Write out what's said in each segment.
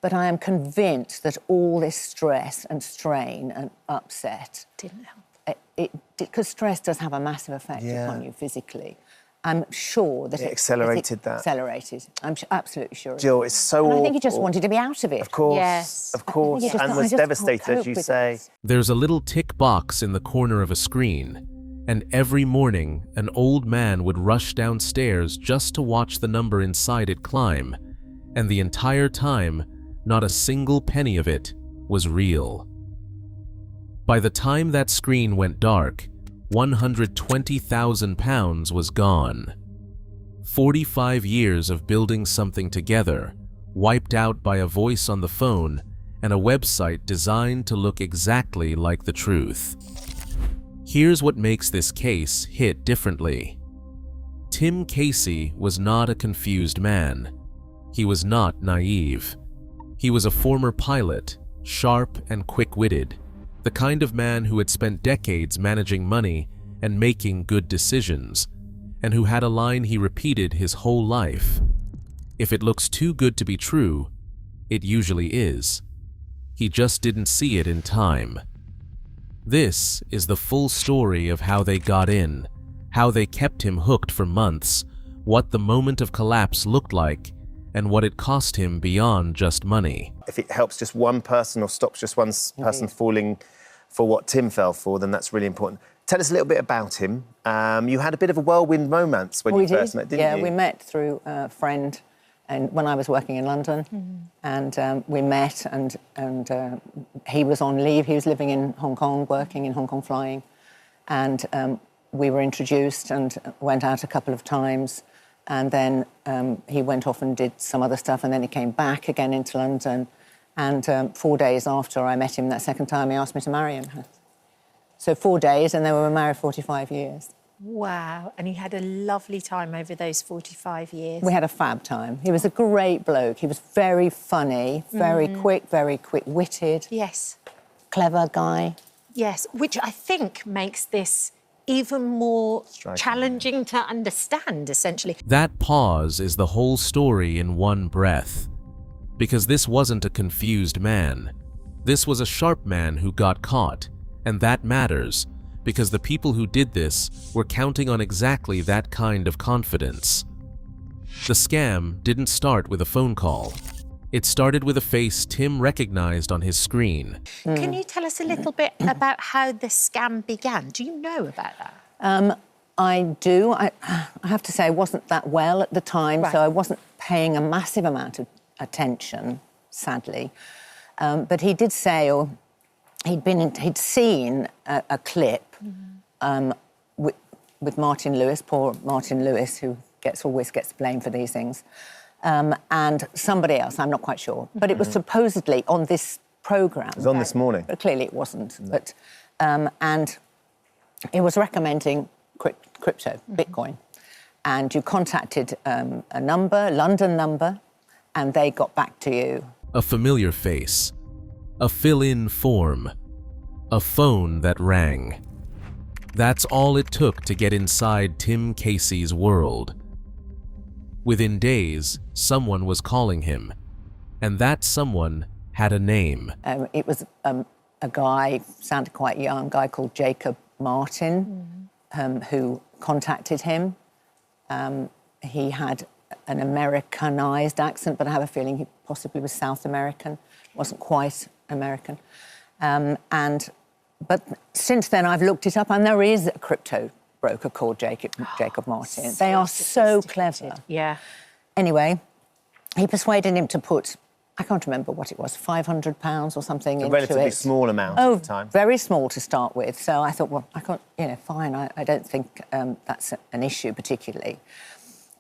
But I am convinced that all this stress and strain and upset didn't help. Because stress does have a massive effect upon you physically. I'm sure that it accelerated that. Accelerated. I'm absolutely sure. Jill, it's so awful. I think he just wanted to be out of it. Of course, yes. of course. And was devastated, as you say. There's a little tick box in the corner of a screen, and every morning an old man would rush downstairs just to watch the number inside it climb, and the entire time, not a single penny of it was real. By the time that screen went dark, £120,000 was gone. 45 years of building something together, wiped out by a voice on the phone and a website designed to look exactly like the truth. Here's what makes this case hit differently. Tim Casey was not a confused man. He was not naive. He was a former pilot, sharp and quick-witted, the kind of man who had spent decades managing money and making good decisions, and who had a line he repeated his whole life: "If it looks too good to be true, it usually is." He just didn't see it in time. This is the full story of how they got in, how they kept him hooked for months, what the moment of collapse looked like, and what it cost him beyond just money. If it helps just one person or stops just one person falling for what Tim fell for, then that's really important. Tell us a little bit about him. You had a bit of a whirlwind romance when you first met, didn't you? Yeah, we met through a friend, and when I was working in London, and we met, and he was on leave. He was living in Hong Kong, working in Hong Kong flying, and we were introduced and went out a couple of times, and then he went off and did some other stuff, and then he came back again into London, and 4 days after I met him that second time, he asked me to marry him. So 4 days, and then we were married 45 years. Wow, and you had a lovely time over those 45 years. We had a fab time. He was a great bloke. He was very funny, very quick-witted. Yes. Clever guy. Yes, which I think makes this even more challenging to understand, essentially. That pause is the whole story in one breath. Because this wasn't a confused man. This was a sharp man who got caught, and that matters, because the people who did this were counting on exactly that kind of confidence. The scam didn't start with a phone call. It started with a face Tim recognized on his screen. Can you tell us a little bit about how the scam began? Do you know about that? I do. I have to say I wasn't that well at the time, so I wasn't paying a massive amount of attention, sadly. But he did say, or he'd seen a clip with Martin Lewis, poor Martin Lewis, who always gets blamed for these things, and somebody else, I'm not quite sure. But it was supposedly on this programme. It was on This Morning. But clearly it wasn't. No. But, and it was recommending crypto, Bitcoin. And you contacted a number, London number, and they got back to you. A familiar face, a fill-in form, a phone that rang. That's all it took to get inside Tim Casey's world. Within days, someone was calling him, and that someone had a name. It was a guy, sounded quite young, a guy called Jacob Martin, who contacted him. He had an Americanized accent, but I have a feeling he possibly was South American, wasn't quite American. But since then, I've looked it up, and there is a crypto broker called Jacob Martin. So they are so clever. Yeah. Anyway, he persuaded him to put, I can't remember what it was, £500 or something into it. A relatively small amount at the time. Very small to start with. So I thought, well, I can't, fine. I don't think that's an issue particularly.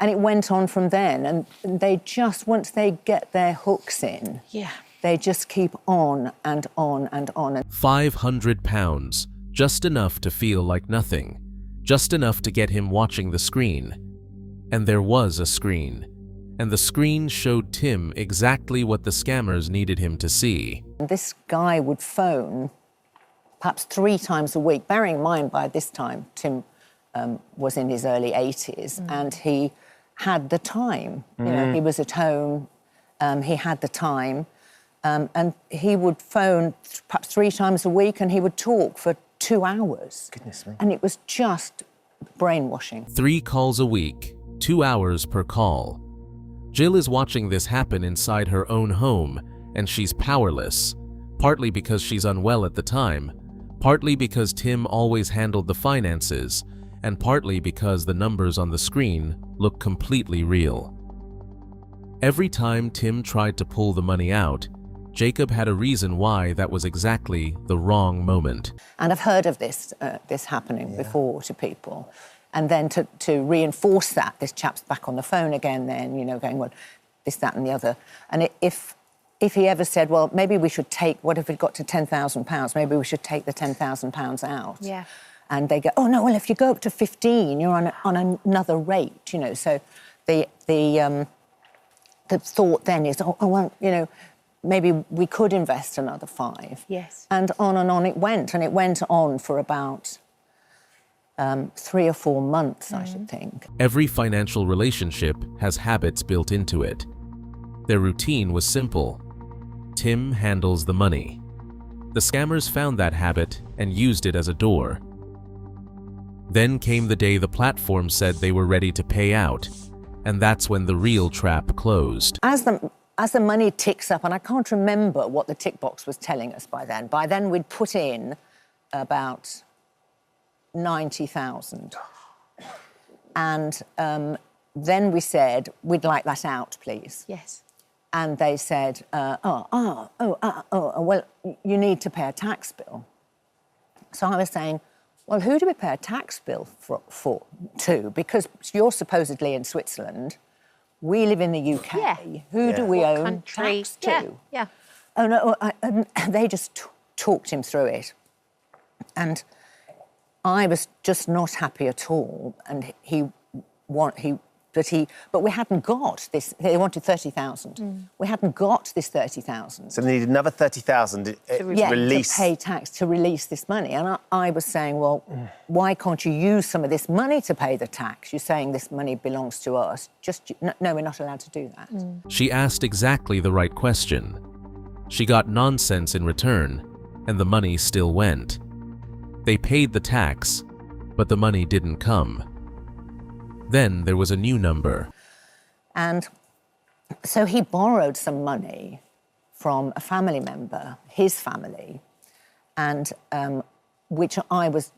And it went on from then. And they just, once they get their hooks in, they just keep on and on and on. £500, just enough to feel like nothing, just enough to get him watching the screen. And there was a screen. And the screen showed Tim exactly what the scammers needed him to see. This guy would phone perhaps 3 times a week, bearing in mind by this time Tim was in his early 80s and he had the time. He was at home, he had the time. And he would phone perhaps 3 times a week and he would talk for 2 hours. Goodness me. And it was just brainwashing. 3 calls a week, 2 hours per call. Jill is watching this happen inside her own home, and she's powerless, partly because she's unwell at the time, partly because Tim always handled the finances, and partly because the numbers on the screen look completely real. Every time Tim tried to pull the money out, Jacob had a reason why that was exactly the wrong moment. And I've heard of this happening before to people. And then to reinforce that, this chap's back on the phone again then, you know, going, well, this, that and the other. And if he ever said, well, maybe we should take, what if it got to £10,000? Maybe we should take the £10,000 out. Yeah. And they go, oh, no, well, if you go up to 15, you're on another rate, you know. So the thought then is, oh, well, you know, maybe we could invest another 5. Yes. And on it went. And it went on for about 3 or 4 months, I should think. Every financial relationship has habits built into it. Their routine was simple. Tim handles the money. The scammers found that habit and used it as a door. Then came the day the platform said they were ready to pay out, and that's when the real trap closed. As the money ticks up, and I can't remember what the tick box was telling us by then. By then we'd put in about 90,000. And then we said, we'd like that out, please. Yes. And they said, well, you need to pay a tax bill. So I was saying, well, who do we pay a tax bill to? Because you're supposedly in Switzerland. We live in the UK. Yeah. Who do we What owe country? tax to? Yeah. Oh, no, they just talked him through it. And I was just not happy at all. And but we hadn't got this. They wanted 30,000. We hadn't got this 30,000. So they needed another 30,000 to release. To pay tax, to release this money. And I was saying, well, why can't you use some of this money to pay the tax? You're saying this money belongs to us. No, we're not allowed to do that. She asked exactly the right question. She got nonsense in return, and the money still went. They paid the tax, but the money didn't come. Then there was a new number. And so he borrowed some money from a family member, his family, and which I was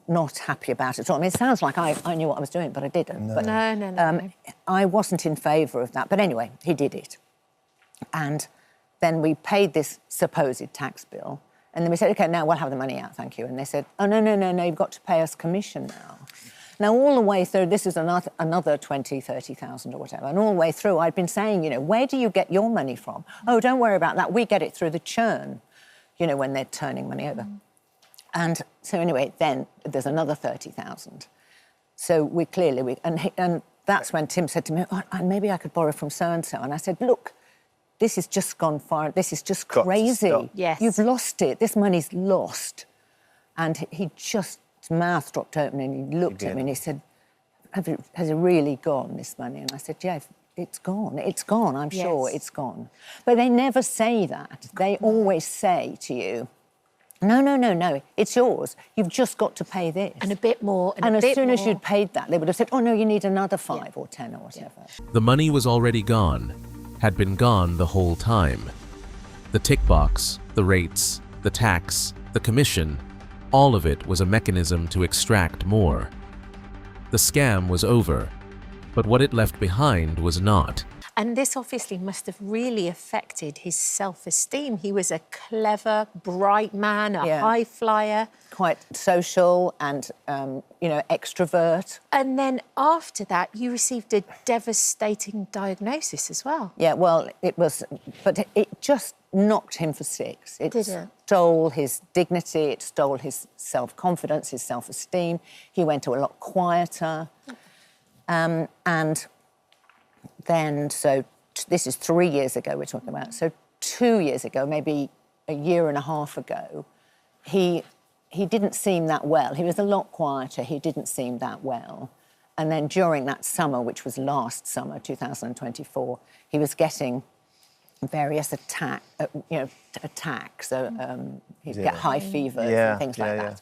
not happy about at all. I mean, it sounds like I knew what I was doing, but I didn't. No. But, No. I wasn't in favour of that. But anyway, he did it. And then we paid this supposed tax bill. And then we said, OK, now we'll have the money out, thank you. And they said, oh, no, you've got to pay us commission now. Now, all the way through, this is another 20, 30,000 or whatever, and all the way through I'd been saying, you know, where do you get your money from? Oh, don't worry about that. We get it through the churn, you know, when they're turning money over. And so anyway, then there's another 30,000. So and that's when Tim said to me, oh, maybe I could borrow from so-and-so. And I said, look, this has just gone far. This is just crazy. Yes. You've lost it. This money's lost. And he just... His mouth dropped open and he looked at me and he said, has it really gone, this money? And I said, yeah, it's gone. It's gone, I'm sure it's gone. But they never say that. They always say to you, no, it's yours. You've just got to pay this. And a bit more. And as soon as you'd paid that, they would have said, oh, no, you need another 5 or 10 or whatever. The money was already gone, had been gone the whole time. The tick box, the rates, the tax, the commission, all of it was a mechanism to extract more. The scam was over, but what it left behind was not. And this obviously must have really affected his self-esteem. He was a clever, bright man, a high flyer. Quite social and, extrovert. And then after that, you received a devastating diagnosis as well. Yeah, well, but it just knocked him for 6. It stole his dignity, it stole his self-confidence, his self-esteem. He went a lot quieter. And then, so this is 3 years ago we're talking about. So 2 years ago, maybe a year and a half ago, he didn't seem that well. He was a lot quieter. He didn't seem that well. And then during that summer, which was last summer, 2024, he was getting various attacks. So he'd get high fevers and things like that.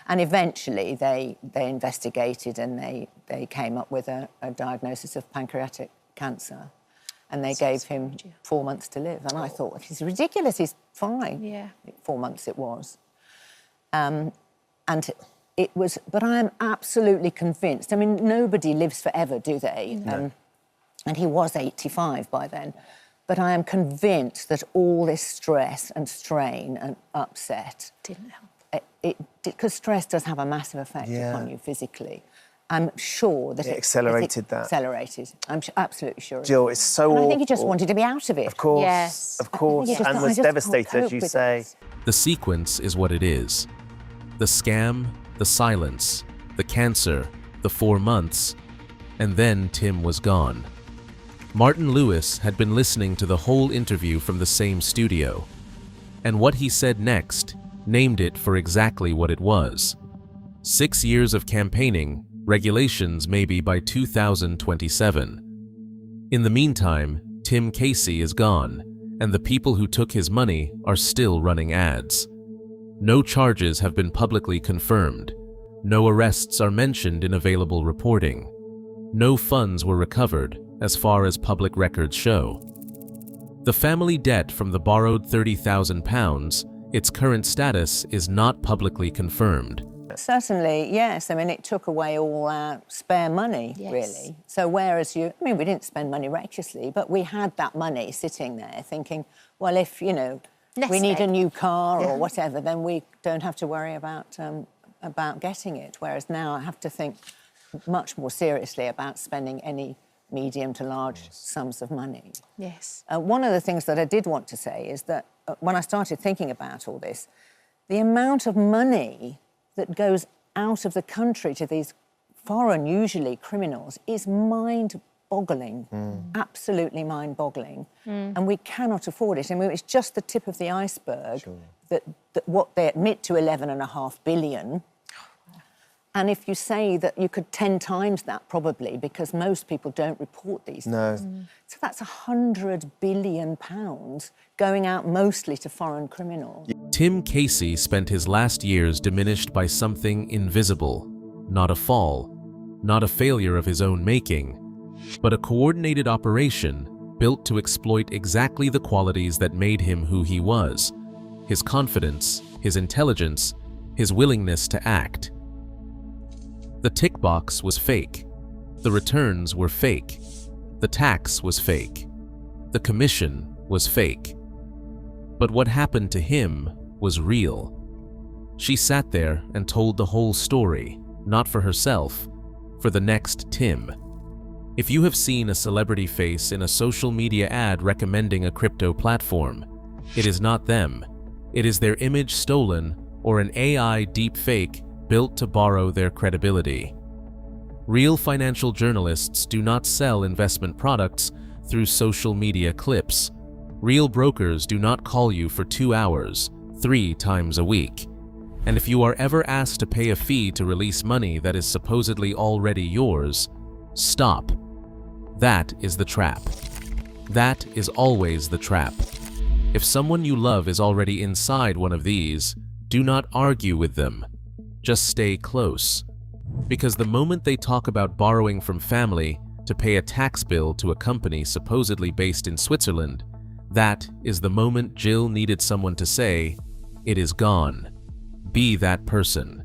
And eventually they investigated and they came up with a diagnosis of pancreatic cancer. And they gave him 4 months to live. And I thought, he's ridiculous, he's fine. Yeah. 4 months it was. And it was, but I am absolutely convinced. I mean, nobody lives forever, do they? No. And he was 85 by then. But I am convinced that all this stress and strain and upset didn't help. Because stress does have a massive effect upon you physically. I'm sure that it accelerated that. Accelerated. I'm absolutely sure. Jill, it's so awful. I think he just wanted to be out of it. Of course, yes. of course. And was devastated, as you say. The sequence is what it is. The scam, the silence, the cancer, the 4 months, and then Tim was gone. Martin Lewis had been listening to the whole interview from the same studio, and what he said next named it for exactly what it was. 6 years of campaigning, regulations maybe by 2027. In the meantime, Tim Casey is gone, and the people who took his money are still running ads. No charges have been publicly confirmed. No arrests are mentioned in available reporting. No funds were recovered, as far as public records show. The family debt from the borrowed £30,000, its current status is not publicly confirmed. Certainly, yes. I mean, it took away all our spare money, really. So whereas we didn't spend money recklessly, but we had that money sitting there thinking, well, if, we need a new car or whatever, then we don't have to worry about getting it. Whereas now I have to think much more seriously about spending any medium to large sums of money. Yes. One of the things that I did want to say is that when I started thinking about all this, the amount of money that goes out of the country to these foreign, usually criminals, is mind-boggling, absolutely mind-boggling. And we cannot afford it. I mean, it's just the tip of the iceberg that what they admit to 11.5 billion. And if you say that you could 10 times that, probably, because most people don't report these things. So that's £100 billion going out mostly to foreign criminals. Tim Casey spent his last years diminished by something invisible, not a fall, not a failure of his own making, but a coordinated operation built to exploit exactly the qualities that made him who he was: his confidence, his intelligence, his willingness to act. The tick box was fake. The returns were fake. The tax was fake. The commission was fake. But what happened to him was real. She sat there and told the whole story, not for herself, for the next Tim. If you have seen a celebrity face in a social media ad recommending a crypto platform, it is not them. It is their image stolen or an AI deepfake built to borrow their credibility. Real financial journalists do not sell investment products through social media clips. Real brokers do not call you for 2 hours, 3 times a week. And if you are ever asked to pay a fee to release money that is supposedly already yours, stop. That is the trap. That is always the trap. If someone you love is already inside one of these, do not argue with them. Just stay close. Because the moment they talk about borrowing from family to pay a tax bill to a company supposedly based in Switzerland, that is the moment Jill needed someone to say, "It is gone." Be that person.